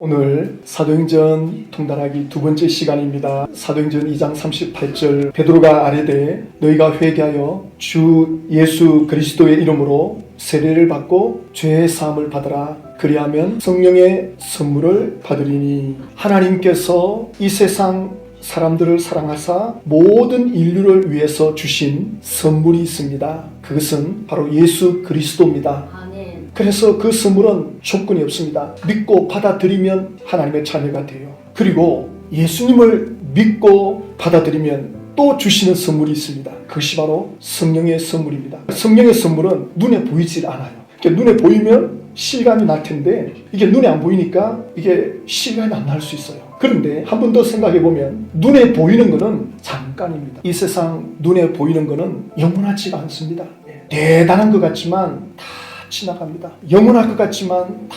오늘 사도행전 통달하기 두 번째 시간입니다. 사도행전 2장 38절 베드로가 아뢰되 너희가 회개하여 주 예수 그리스도의 이름으로 세례를 받고 죄의 사함을 받으라. 그리하면 성령의 선물을 받으리니. 하나님께서 이 세상 사람들을 사랑하사 모든 인류를 위해서 주신 선물이 있습니다. 그것은 바로 예수 그리스도입니다. 그래서 그 선물은 조건이 없습니다. 믿고 받아들이면 하나님의 자녀가 돼요. 그리고 예수님을 믿고 받아들이면 또 주시는 선물이 있습니다. 그것이 바로 성령의 선물입니다. 성령의 선물은 눈에 보이질 않아요. 그러니까 눈에 보이면 실감이 날 텐데 이게 눈에 안 보이니까 이게 실감이 안 날 수 있어요. 그런데 한 번 더 생각해 보면 눈에 보이는 것은 잠깐입니다. 이 세상 눈에 보이는 것은 영원하지가 않습니다. 대단한 것 같지만 다 지나갑니다. 영원할 것 같지만 다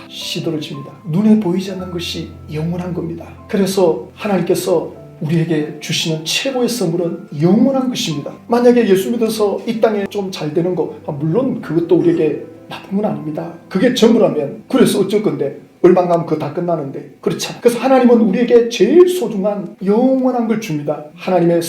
시들어집니다. 눈에 보이지 않는 것이 영원한 겁니다. 그래서 하나님께서 우리에게 주시는 최고의 선물은 영원한 것입니다. 만약에 예수 믿어서 이 땅에 좀 잘 되는 거, 물론 그것도 우리에게 나쁜 건 아닙니다. 그게 전부라면 그래서 어쩔 건데 얼마 가면 그거 다 끝나는데 그렇잖아요. 그래서 하나님은 우리에게 제일 소중한 영원한 걸 줍니다. 하나님의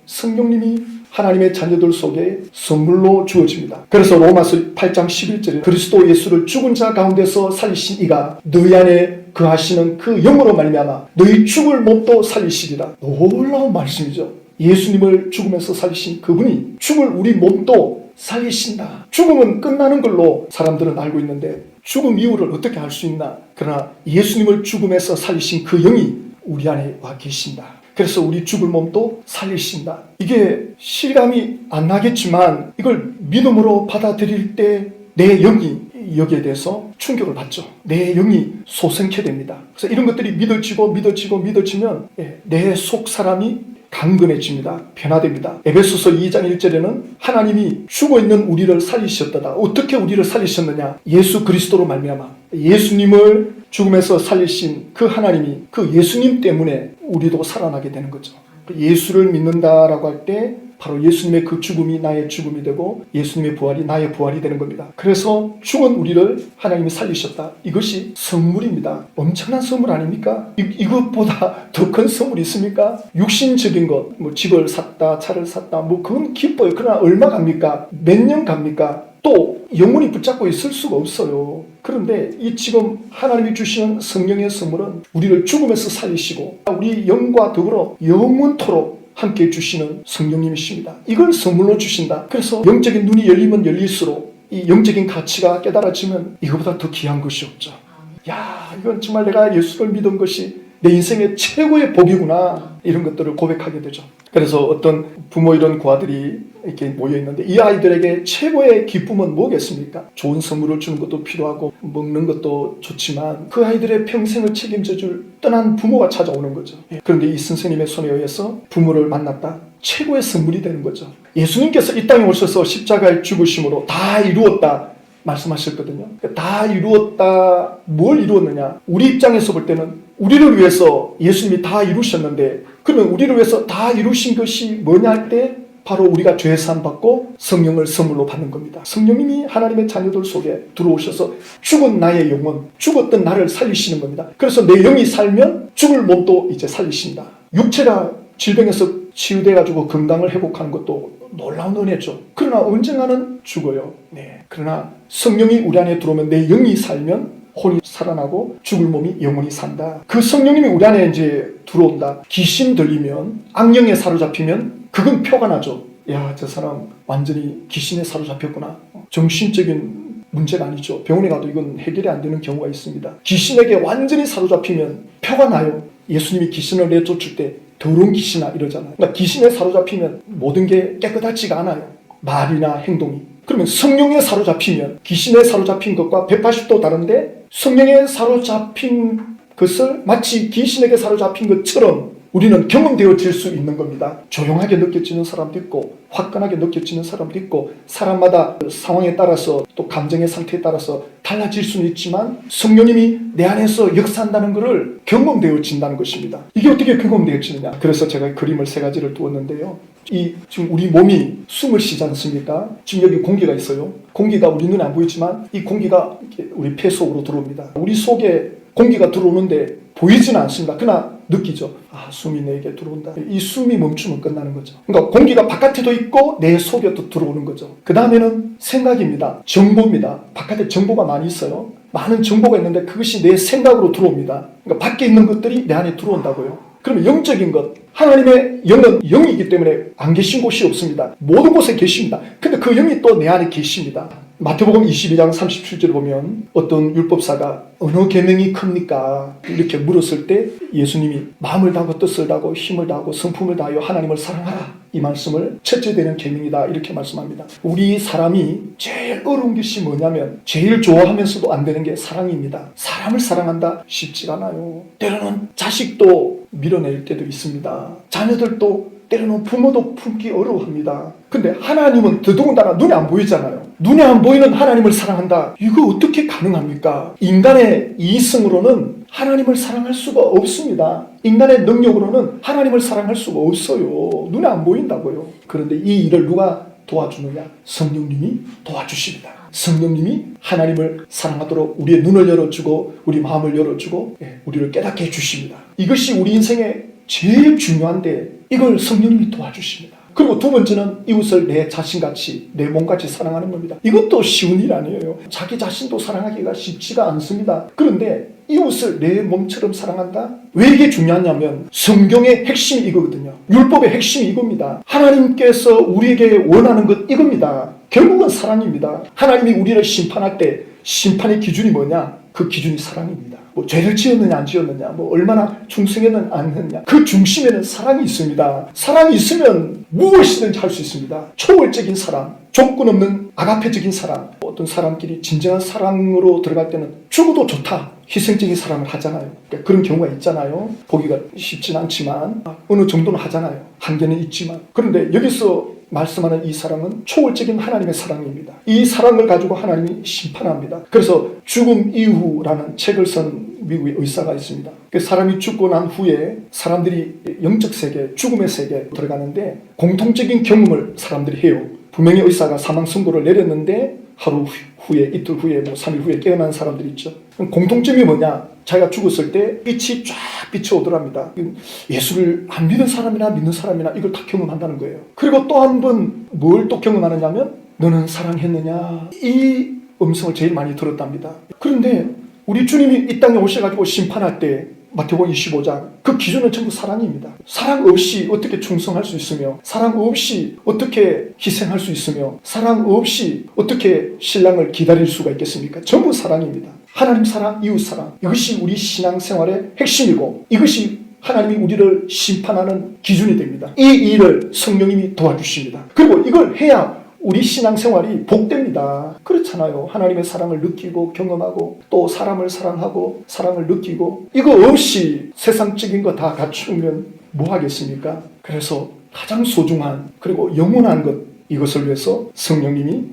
성령님이 하나님의 자녀들 속에 선물로 주어집니다. 그래서 로마서 8장 11절에 그리스도 예수를 죽은 자 가운데서 살리신 이가 너희 안에 거하시는 그 영으로 말미암아 너희 죽을 몸도 살리시리라. 놀라운 말씀이죠. 예수님을 죽으면서 살리신 그분이 죽을 우리 몸도 살리신다. 죽음은 끝나는 걸로 사람들은 알고 있는데 죽음 이후를 어떻게 알 수 있나? 그러나 예수님을 죽음에서 살리신 그 영이 우리 안에 와 계신다. 그래서 우리 죽을 몸도 살리신다. 이게 실감이 안 나겠지만 이걸 믿음으로 받아들일 때 내 영이 여기에 대해서 충격을 받죠. 내 영이 소생케 됩니다. 그래서 이런 것들이 믿어지면 내 속 사람이 강건해집니다. 변화됩니다. 에베소서 2장 1절에는 하나님이 죽어있는 우리를 살리셨다. 어떻게 우리를 살리셨느냐? 예수 그리스도로 말미암아 예수님을 죽음에서 살리신 그 하나님이 그 예수님 때문에 우리도 살아나게 되는 거죠. 예수를 믿는다라고 할 때 바로 예수님의 그 죽음이 나의 죽음이 되고 예수님의 부활이 나의 부활이 되는 겁니다. 그래서 죽은 우리를 하나님이 살리셨다. 이것이 선물입니다. 엄청난 선물 아닙니까? 이것보다 더 큰 선물이 있습니까? 육신적인 것, 집을 샀다, 차를 샀다, 그건 기뻐요. 그러나 얼마 갑니까? 몇 년 갑니까? 또 영원히 붙잡고 있을 수가 없어요. 그런데 이 지금 하나님이 주시는 성령의 선물은 우리를 죽음에서 살리시고 우리 영과 더불어 영원토록 함께 주시는 성령님이십니다. 이걸 선물로 주신다. 그래서 영적인 눈이 열리면 열릴수록 이 영적인 가치가 깨달아지면 이거보다 더 귀한 것이 없죠. 야, 이건 정말 내가 예수를 믿은 것이 내 인생의 최고의 복이구나. 이런 것들을 고백하게 되죠. 그래서 어떤 부모 이런 고아들이 이렇게 모여 있는데 이 아이들에게 최고의 기쁨은 뭐겠습니까? 좋은 선물을 주는 것도 필요하고 먹는 것도 좋지만 그 아이들의 평생을 책임져 줄 떠난 부모가 찾아오는 거죠. 그런데 이 선생님의 손에 의해서 부모를 만났다. 최고의 선물이 되는 거죠. 예수님께서 이 땅에 오셔서 십자가에 죽으심으로 다 이루었다 말씀하셨거든요. 다 이루었다. 뭘 이루었느냐? 우리 입장에서 볼 때는 우리를 위해서 예수님이 다 이루셨는데 그러면 우리를 위해서 다 이루신 것이 뭐냐 할 때 바로 우리가 죄사함 받고 성령을 선물로 받는 겁니다. 성령님이 하나님의 자녀들 속에 들어오셔서 죽은 나의 영혼, 죽었던 나를 살리시는 겁니다. 그래서 내 영이 살면 죽을 몸도 이제 살리신다. 육체가 질병에서 치유돼가지고 건강을 회복하는 것도 놀라운 은혜죠. 그러나 언젠가는 죽어요. 그러나 성령이 우리 안에 들어오면 내 영이 살면 혼이 살아나고 죽을 몸이 영원히 산다. 그 성령님이 우리 안에 이제 들어온다. 귀신 들리면 악령에 사로잡히면 그건 표가 나죠. 야, 저 사람 완전히 귀신에 사로잡혔구나. 정신적인 문제가 아니죠. 병원에 가도 이건 해결이 안 되는 경우가 있습니다. 귀신에게 완전히 사로잡히면 표가 나요. 예수님이 귀신을 내쫓을 때 더러운 귀신아 이러잖아요. 그러니까 귀신에 사로잡히면 모든 게 깨끗하지가 않아요. 말이나 행동이. 그러면 성령에 사로잡히면 귀신에 사로잡힌 것과 180도 다른데 성령에 사로잡힌 것을 마치 귀신에게 사로잡힌 것처럼 우리는 경험되어질 수 있는 겁니다. 조용하게 느껴지는 사람도 있고 화끈하게 느껴지는 사람도 있고 사람마다 상황에 따라서 또 감정의 상태에 따라서 달라질 수는 있지만 성령님이 내 안에서 역사한다는 것을 경험되어진다는 것입니다. 이게 어떻게 경험되어지느냐? 그래서 제가 그림을 3가지를 두었는데요. 지금 우리 몸이 숨을 쉬지 않습니까? 지금 여기 공기가 있어요. 공기가 우리 눈에 안 보이지만 이 공기가 우리 폐 속으로 들어옵니다. 우리 속에 공기가 들어오는데 보이지는 않습니다. 그러나 느끼죠. 아, 숨이 내게 들어온다. 이 숨이 멈추면 끝나는 거죠. 그러니까 공기가 바깥에도 있고 내 속에도 들어오는 거죠. 그 다음에는 생각입니다. 정보입니다. 바깥에 정보가 많이 있어요. 많은 정보가 있는데 그것이 내 생각으로 들어옵니다. 그러니까 밖에 있는 것들이 내 안에 들어온다고요. 그러면 영적인 것, 하나님의 영은 영이기 때문에 안 계신 곳이 없습니다. 모든 곳에 계십니다. 근데 그 영이 또 내 안에 계십니다. 마태복음 22장 37절을 보면 어떤 율법사가 어느 계명이 큽니까? 이렇게 물었을 때 예수님이 마음을 다하고 뜻을 다하고 힘을 다하고 성품을 다하여 하나님을 사랑하라. 이 말씀을 첫째 되는 계명이다. 이렇게 말씀합니다. 우리 사람이 제일 어려운 것이 뭐냐면 제일 좋아하면서도 안 되는 게 사랑입니다. 사람을 사랑한다 쉽지가 않아요. 때로는 자식도 밀어낼 때도 있습니다. 자녀들도 때로는 부모도 품기 어려워합니다. 근데 하나님은 더더군다나 눈에 안 보이잖아요. 눈에 안 보이는 하나님을 사랑한다. 이거 어떻게 가능합니까? 인간의 이성으로는 하나님을 사랑할 수가 없습니다. 인간의 능력으로는 하나님을 사랑할 수가 없어요. 눈에 안 보인다고요. 그런데 이 일을 누가 도와주느냐? 성령님이 도와주십니다. 성령님이 하나님을 사랑하도록 우리의 눈을 열어주고 우리 마음을 열어주고 우리를 깨닫게 해주십니다. 이것이 우리 인생의 제일 중요한데 이걸 성령님이 도와주십니다. 그리고 두 번째는 이웃을 내 자신같이 내 몸같이 사랑하는 겁니다. 이것도 쉬운 일 아니에요. 자기 자신도 사랑하기가 쉽지가 않습니다. 그런데 이웃을 내 몸처럼 사랑한다? 왜 이게 중요하냐면 성경의 핵심이 이거거든요. 율법의 핵심이 이겁니다. 하나님께서 우리에게 원하는 것 이겁니다. 결국은 사랑입니다. 하나님이 우리를 심판할 때 심판의 기준이 뭐냐? 그 기준이 사랑입니다. 뭐 죄를 지었느냐 안 지었느냐, 뭐 얼마나 충성했느냐 안 했느냐, 그 중심에는 사랑이 있습니다. 사랑이 있으면 무엇이든지 할 수 있습니다. 초월적인 사랑, 조건 없는 아가페적인 사랑. 어떤 사람끼리 진정한 사랑으로 들어갈 때는 죽어도 좋다, 희생적인 사랑을 하잖아요. 그러니까 그런 경우가 있잖아요. 보기가 쉽진 않지만 어느 정도는 하잖아요. 한계는 있지만. 그런데 여기서 말씀하는 이 사랑은 초월적인 하나님의 사랑입니다. 이 사랑을 가지고 하나님이 심판합니다. 그래서 죽음 이후라는 책을 쓴 미국의 의사가 있습니다. 사람이 죽고 난 후에 사람들이 영적 세계, 죽음의 세계에 들어가는데 공통적인 경험을 사람들이 해요. 분명히 의사가 사망 선고를 내렸는데 하루 후에, 이틀 후에, 3일 후에 깨어난 사람들이 있죠. 공통점이 뭐냐? 자기가 죽었을 때 빛이 쫙 비춰오더랍니다. 예수를 안 믿는 사람이나 믿는 사람이나 이걸 다 경험한다는 거예요. 그리고 또 한 번 뭘 또 경험하느냐면 너는 사랑했느냐? 이 음성을 제일 많이 들었답니다. 그런데 우리 주님이 이 땅에 오셔가지고 심판할 때 마태복음 25장 그 기준은 전부 사랑입니다. 사랑 없이 어떻게 충성할 수 있으며, 사랑 없이 어떻게 희생할 수 있으며, 사랑 없이 어떻게 신랑을 기다릴 수가 있겠습니까? 전부 사랑입니다. 하나님 사랑, 이웃 사랑, 이것이 우리 신앙생활의 핵심이고 이것이 하나님이 우리를 심판하는 기준이 됩니다. 이 일을 성령님이 도와주십니다. 그리고 이걸 해야 우리 신앙생활이 복됩니다. 그렇잖아요. 하나님의 사랑을 느끼고 경험하고 또 사람을 사랑하고 사랑을 느끼고 이거 없이 세상적인 거 다 갖추면 뭐 하겠습니까? 그래서 가장 소중한 그리고 영원한 것, 이것을 위해서 성령님이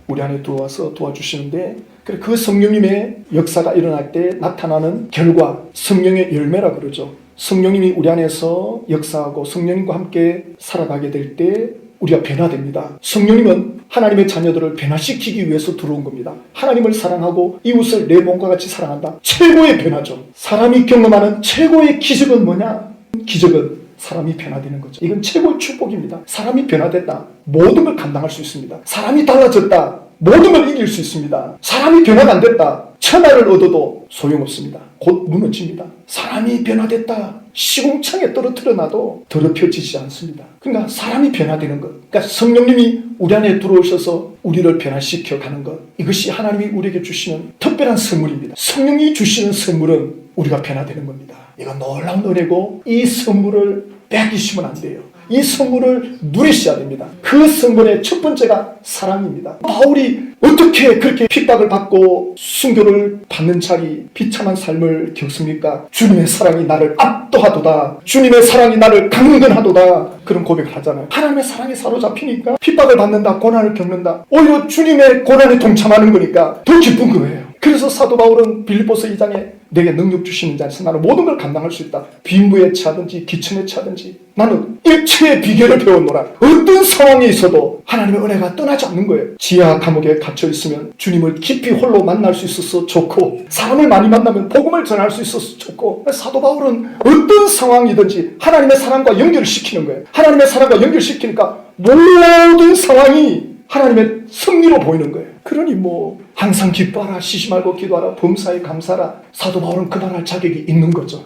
우리 안에 들어와서 도와주시는데, 그 성령님의 역사가 일어날 때 나타나는 결과, 성령의 열매라 그러죠. 성령님이 우리 안에서 역사하고 성령님과 함께 살아가게 될 때 우리가 변화됩니다. 성령님은 하나님의 자녀들을 변화시키기 위해서 들어온 겁니다. 하나님을 사랑하고 이웃을 내 몸과 같이 사랑한다. 최고의 변화죠. 사람이 경험하는 최고의 기적은 뭐냐? 기적은 사람이 변화되는 거죠. 이건 최고의 축복입니다. 사람이 변화됐다. 모든 걸 감당할 수 있습니다. 사람이 달라졌다. 모든 걸 이길 수 있습니다. 사람이 변화가 안 됐다. 천하를 얻어도 소용없습니다. 곧 무너집니다. 사람이 변화됐다. 시궁창에 떨어뜨려 놔도 더럽혀지지 않습니다. 그러니까 사람이 변화되는 것, 그러니까 성령님이 우리 안에 들어오셔서 우리를 변화시켜 가는 것, 이것이 하나님이 우리에게 주시는 특별한 선물입니다. 성령이 주시는 선물은 우리가 변화되는 겁니다. 이건 놀라운 은혜고 이 선물을 빼앗기시면 안 돼요. 이 선물을 누리셔야 됩니다. 그 선물의 첫 번째가 사랑입니다. 바울이 어떻게 그렇게 핍박을 받고 순교를 받는 자리, 비참한 삶을 겪습니까? 주님의 사랑이 나를 압도하도다. 주님의 사랑이 나를 강건하도다. 그런 고백을 하잖아요. 하나님의 사랑에 사로잡히니까 핍박을 받는다, 고난을 겪는다. 오히려 주님의 고난에 동참하는 거니까 더 기쁜 거예요. 그래서 사도 바울은 빌립보서 2장에 내게 능력 주시는 자에서 나는 모든 걸 감당할 수 있다. 빈부에 처하든지 기침에 처하든지 나는 일체의 비결을 배웠노라. 어떤 상황에 있어도 하나님의 은혜가 떠나지 않는 거예요. 지하 감옥에 갇혀 있으면 주님을 깊이 홀로 만날 수 있어서 좋고, 사람을 많이 만나면 복음을 전할 수 있어서 좋고, 사도 바울은 어떤 상황이든지 하나님의 사랑과 연결을 시키는 거예요. 하나님의 사랑과 연결시키니까 모든 상황이 하나님의 승리로 보이는 거예요. 그러니 항상 기뻐하라, 쉬지 말고 기도하라, 범사에 감사하라. 사도 바울은 그 말할 자격이 있는 거죠.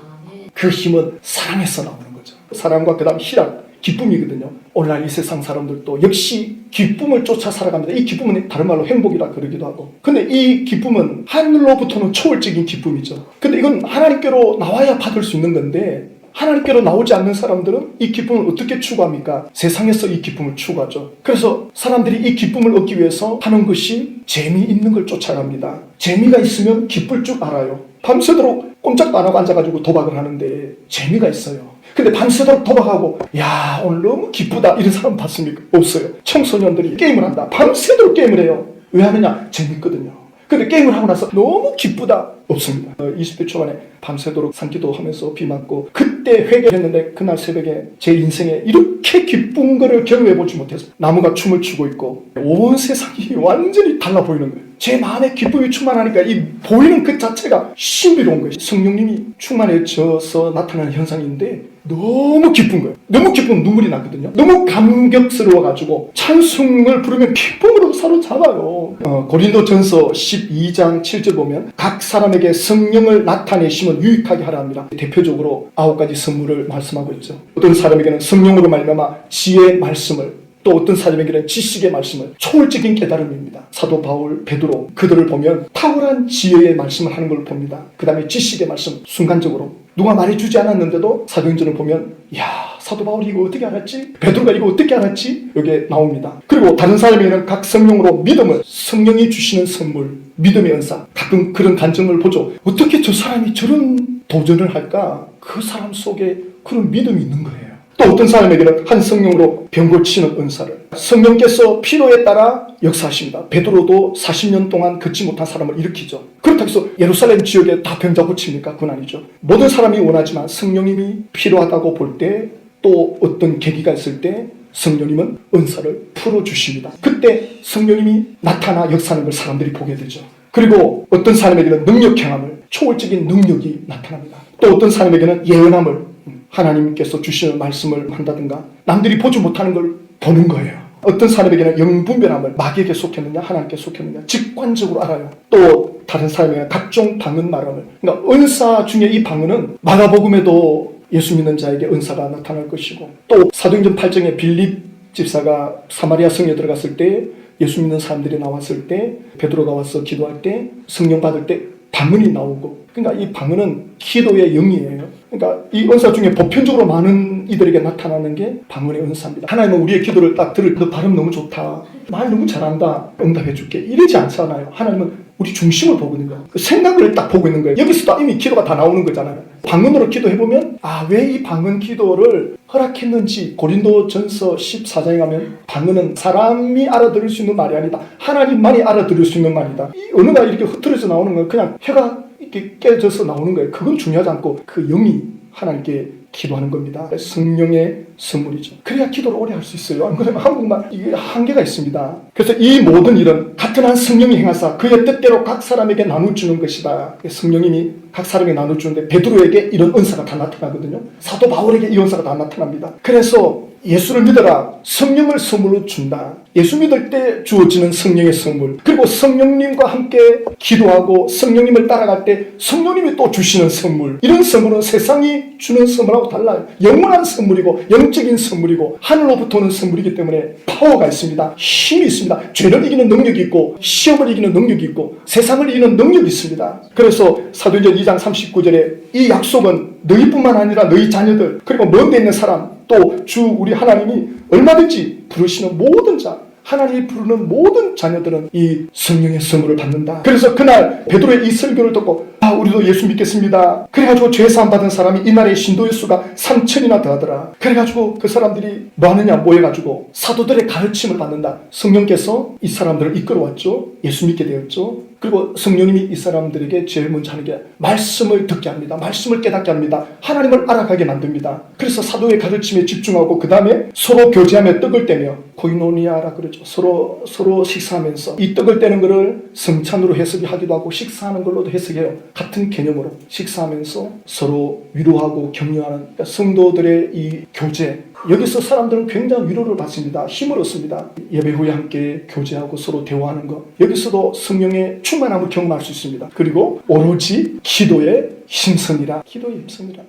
그 힘은 사랑에서 나오는 거죠. 사랑과 그 다음 희락, 기쁨이거든요. 오늘날 이 세상 사람들도 역시 기쁨을 쫓아 살아갑니다. 이 기쁨은 다른 말로 행복이라 그러기도 하고, 근데 이 기쁨은 하늘로부터는 초월적인 기쁨이죠. 근데 이건 하나님께로 나와야 받을 수 있는 건데, 하나님께로 나오지 않는 사람들은 이 기쁨을 어떻게 추구합니까? 세상에서 이 기쁨을 추구하죠. 그래서 사람들이 이 기쁨을 얻기 위해서 하는 것이 재미있는 걸 쫓아갑니다. 재미가 있으면 기쁠 줄 알아요. 밤새도록 꼼짝도 안 하고 앉아가지고 도박을 하는데 재미가 있어요. 근데 밤새도록 도박하고 야 오늘 너무 기쁘다 이런 사람 봤습니까? 없어요. 청소년들이 게임을 한다. 밤새도록 게임을 해요. 왜 하느냐? 재밌거든요. 근데 게임을 하고 나서 너무 기쁘다? 없습니다. 20대 초반에 밤새도록 산기도 하면서 비 맞고 그때 회개했는데 그날 새벽에 제 인생에 이렇게 기쁜 거를 경험해보지 못했어요. 나무가 춤을 추고 있고 온 세상이 완전히 달라 보이는 거예요. 제 마음에 기쁨이 충만하니까 이 보이는 그 자체가 신비로운 거예요. 성령님이 충만해져서 나타나는 현상인데 너무 기쁜 거예요. 너무 기쁘면 눈물이 나거든요. 너무 감격스러워가지고 찬송을 부르면 기쁨으로 사로잡아요. 고린도전서 12장 7절 보면 각 사람에게 성령을 나타내심은 유익하게 하라 합니다. 대표적으로 9가지 선물을 말씀하고 있죠. 어떤 사람에게는 성령으로 말미암아 지혜의 말씀을, 또 어떤 사람에게는 지식의 말씀을, 초월적인 깨달음입니다. 사도 바울, 베드로 그들을 보면 탁월한 지혜의 말씀을 하는 걸 봅니다. 그 다음에 지식의 말씀, 순간적으로 누가 말해주지 않았는데도 사도행전을 보면 야 사도 바울이 이거 어떻게 알았지? 베드로가 이거 어떻게 알았지? 여기에 나옵니다. 그리고 다른 사람에게는 각 성령으로 믿음을, 성령이 주시는 선물, 믿음의 은사. 가끔 그런 간증을 보죠. 어떻게 저 사람이 저런 도전을 할까? 그 사람 속에 그런 믿음이 있는 거예요. 또 어떤 사람에게는 한 성령으로 병 고치는 은사를, 성령께서 필요에 따라 역사하십니다. 베드로도 40년 동안 걷지 못한 사람을 일으키죠. 그렇다고 해서 예루살렘 지역에 다 병자 고칩니까? 그건 아니죠. 모든 사람이 원하지만 성령님이 필요하다고 볼 때, 또 어떤 계기가 있을 때 성령님은 은사를 풀어주십니다. 그때 성령님이 나타나 역사하는 걸 사람들이 보게 되죠. 그리고 어떤 사람에게는 능력 행함을, 초월적인 능력이 나타납니다. 또 어떤 사람에게는 예언함을, 하나님께서 주시는 말씀을 한다든가 남들이 보지 못하는 걸 보는 거예요. 어떤 사람에게는 영분별함을, 마귀에게 속했느냐 하나님께 속했느냐 직관적으로 알아요. 또 다른 사람에게는 각종 방언 말함을, 그러니까 은사 중에 이 방언은 마가복음에도 예수 믿는 자에게 은사가 나타날 것이고, 또 사도행전 8장에 빌립 집사가 사마리아 성에 들어갔을 때 예수 믿는 사람들이 나왔을 때 베드로가 와서 기도할 때 성령 받을 때 방언이 나오고, 그러니까 이 방언은 기도의 영이에요. 그러니까 이 은사 중에 보편적으로 많은 이들에게 나타나는 게 방언의 은사입니다. 하나님은 우리의 기도를 딱 들을 때 너 발음 너무 좋다, 말 너무 잘한다, 응답해 줄게 이러지 않잖아요. 하나님은 우리 중심을 보거든요. 그 생각을 딱 보고 있는 거예요. 여기서 이미 기도가 다 나오는 거잖아요. 방언으로 기도해보면 왜 이 방언 기도를 허락했는지, 고린도전서 14장에 가면 방언은 사람이 알아들을 수 있는 말이 아니다, 하나님만이 알아들을 수 있는 말이다. 이 언어가 이렇게 흐트러져 나오는 건 그냥 혀가 이렇게 깨져서 나오는 거예요. 그건 중요하지 않고 그 영이 하나님께 기도하는 겁니다. 성령의 선물이죠. 그래야 기도를 오래 할 수 있어요. 안 그러면 한국만 이게 한계가 있습니다. 그래서 이 모든 일은 같은 한 성령이 행하사 그의 뜻대로 각 사람에게 나눠주는 것이다. 성령님이 각 사람에게 나눠주는데 베드로에게 이런 은사가 다 나타나거든요. 사도 바울에게 이 은사가 다 나타납니다. 그래서 예수를 믿어라, 성령을 선물로 준다. 예수 믿을 때 주어지는 성령의 선물, 그리고 성령님과 함께 기도하고 성령님을 따라갈 때 성령님이 또 주시는 선물, 이런 선물은 세상이 주는 선물하고 달라요. 영원한 선물이고 영적인 선물이고 하늘로부터 오는 선물이기 때문에 파워가 있습니다. 힘이 있습니다. 죄를 이기는 능력이 있고 시험을 이기는 능력이 있고 세상을 이기는 능력이 있습니다. 그래서 사도행전 2장 39절에 이 약속은 너희뿐만 아니라 너희 자녀들, 그리고 먼 데 있는 사람, 또 주 우리 하나님이 얼마든지 부르시는 모든 자, 하나님이 부르는 모든 자녀들은 이 성령의 선물을 받는다. 그래서 그날 베드로의 이 설교를 듣고 우리도 예수 믿겠습니다. 그래가지고 죄사함 받은 사람이 이날의 신도의 수가 3,000이나 더하더라. 그래가지고 그 사람들이 뭐 하느냐, 모여가지고 사도들의 가르침을 받는다. 성령께서 이 사람들을 이끌어왔죠. 예수 믿게 되었죠. 그리고 성령님이 이 사람들에게 제일 먼저 하는 게 말씀을 듣게 합니다. 말씀을 깨닫게 합니다. 하나님을 알아가게 만듭니다. 그래서 사도의 가르침에 집중하고 그 다음에 서로 교제하며 떡을 떼며 코이노니아라 그러죠. 서로 식사하면서 이 떡을 떼는 것을 성찬으로 해석하기도 하고 식사하는 걸로도 해석해요. 같은 개념으로 식사하면서 서로 위로하고 격려하는 그러니까 성도들의 이 교제, 여기서 사람들은 굉장히 위로를 받습니다. 힘을 얻습니다. 예배 후에 함께 교제하고 서로 대화하는 것, 여기서도 성령의 충만함을 경험할 수 있습니다. 그리고 오로지 기도에 힘쓰니라.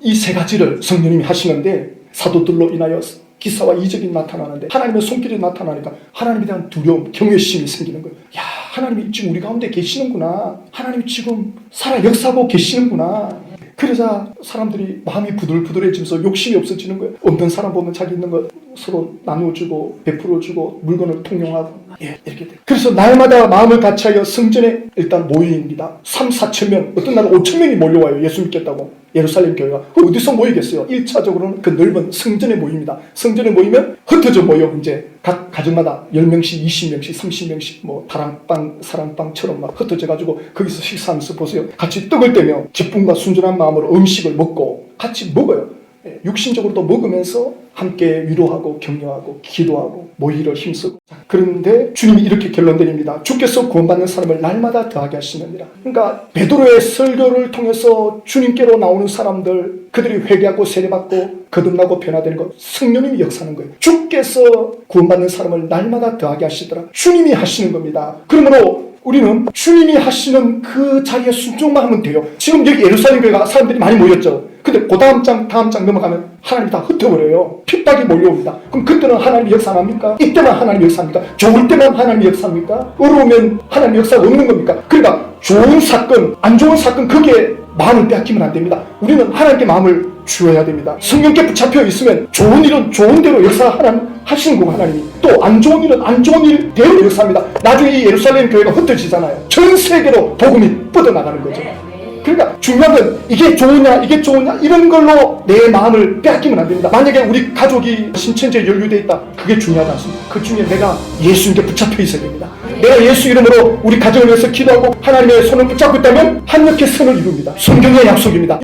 이 세 가지를 성령님이 하시는데 사도들로 인하여 기사와 이적이 나타나는데 하나님의 손길이 나타나니까 하나님에 대한 두려움, 경외심이 생기는 거예요. 야, 하나님이 지금 우리 가운데 계시는구나. 하나님이 지금 살아 역사하고 계시는구나. 그러자 사람들이 마음이 부들부들해지면서 욕심이 없어지는 거예요. 없는 사람 보면 자기 있는 거 서로 나누어주고 베풀어주고 물건을 통용하고 이렇게 돼요. 그래서 날마다 마음을 같이하여 성전에 일단 모입니다. 3-4천 명, 어떤 날은 5천 명이 몰려와요. 예수 믿겠다고. 예루살렘 교회가. 어디서 모이겠어요? 1차적으로는 그 넓은 성전에 모입니다. 성전에 모이면 흩어져 모여. 이제 각 가정마다 10명씩, 20명씩, 30명씩 뭐 다랑방, 사랑방처럼 막 흩어져가지고 거기서 식사하면서 보세요. 같이 떡을 떼며 기쁨과 순전한 마음으로 음식을 먹고 같이 먹어요. 육신적으로도 먹으면서 함께 위로하고 격려하고 기도하고 모이를 힘쓰고. 그런데 주님이 이렇게 결론 내립니다. 주께서 구원받는 사람을 날마다 더하게 하시느니라. 그러니까 베드로의 설교를 통해서 주님께로 나오는 사람들, 그들이 회개하고 세례받고 거듭나고 변화되는 것, 성령님이 역사하는 거예요. 주께서 구원받는 사람을 날마다 더하게 하시더라. 주님이 하시는 겁니다. 그러므로 우리는 주님이 하시는 그 자리에 순종만 하면 돼요. 지금 여기 예루살렘 교회가 사람들이 많이 모였죠. 근데 그 다음 장 넘어가면 하나님이 다 흩어버려요. 핍박이 몰려옵니다. 그럼 그때는 하나님이 역사 안 합니까? 이때만 하나님이 역사합니까? 좋을 때만 하나님이 역사합니까? 어려우면 하나님이 역사가 없는 겁니까? 그러니까 좋은 사건, 안 좋은 사건, 거기에 마음을 빼앗기면 안 됩니다. 우리는 하나님께 마음을 주어야 됩니다. 성령께 붙잡혀 있으면 좋은 일은 좋은 대로 역사하시는 거고 하나님이 또 안 좋은 일은 안 좋은 일대로 역사합니다. 나중에 이 예루살렘 교회가 흩어지잖아요. 전 세계로 복음이 뻗어나가는 거죠. 그러니까 중요한 건 이게 좋으냐 이런 걸로 내 마음을 빼앗기면 안 됩니다. 만약에 우리 가족이 신천지에 연루되어 있다, 그게 중요하지 않습니다. 그 중에 내가 예수님께 붙잡혀 있어야 됩니다. 내가 예수 이름으로 우리 가정을 위해서 기도하고 하나님의 손을 붙잡고 있다면 한력의 선을 이룹니다. 성경의 약속입니다.